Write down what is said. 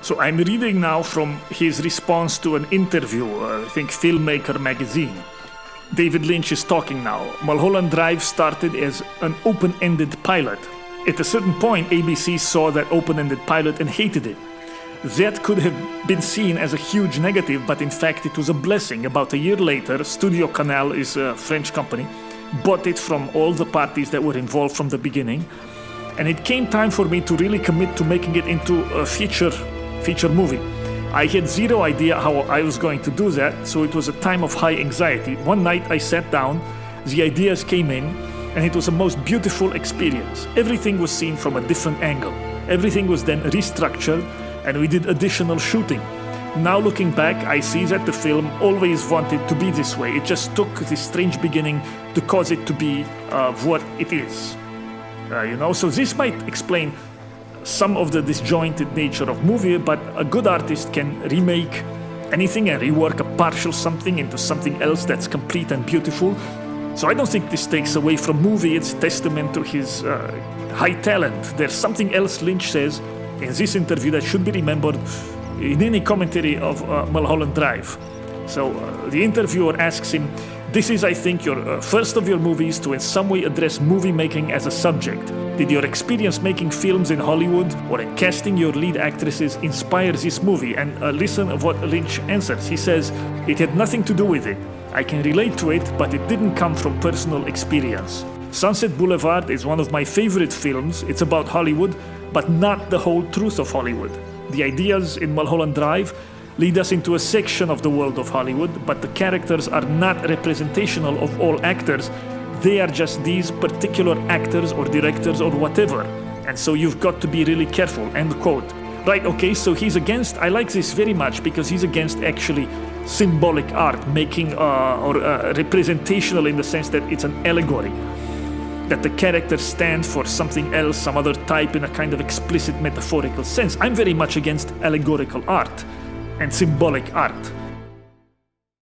So I'm reading now from his response to an interview, I think Filmmaker magazine. David Lynch is talking now. Mulholland Drive started as an open-ended pilot. At a certain point, ABC saw that open-ended pilot and hated it. That could have been seen as a huge negative, but in fact it was a blessing. About a year later, Studio Canal is a French company, bought it from all the parties that were involved from the beginning. And it came time for me to really commit to making it into a feature movie. I had zero idea how I was going to do that, so it was a time of high anxiety. One night I sat down, the ideas came in, and it was the most beautiful experience. Everything was seen from a different angle. Everything was then restructured, and we did additional shooting. Now looking back, I see that the film always wanted to be this way. It just took this strange beginning to cause it to be what it is. So this might explain some of the disjointed nature of movie, but a good artist can remake anything and rework a partial something into something else that's complete and beautiful. So I don't think this takes away from movie. It's a testament to his high talent. There's something else Lynch says in this interview that should be remembered in any commentary of Mulholland Drive. So the interviewer asks him, "This is, I think, your first of your movies to in some way address movie making as a subject. Did your experience making films in Hollywood or in casting your lead actresses inspire this movie?" And listen to what Lynch answers. He says, "It had nothing to do with it. I can relate to it, but it didn't come from personal experience. Sunset Boulevard is one of my favorite films. It's about Hollywood, but not the whole truth of Hollywood. The ideas in Mulholland Drive lead us into a section of the world of Hollywood, but the characters are not representational of all actors. They are just these particular actors or directors or whatever. And so you've got to be really careful." End quote. Right, okay, so he's against, I like this very much because he's against actually symbolic art, making representational in the sense that it's an allegory. That the characters stand for something else, some other type in a kind of explicit metaphorical sense. I'm very much against allegorical art and symbolic art.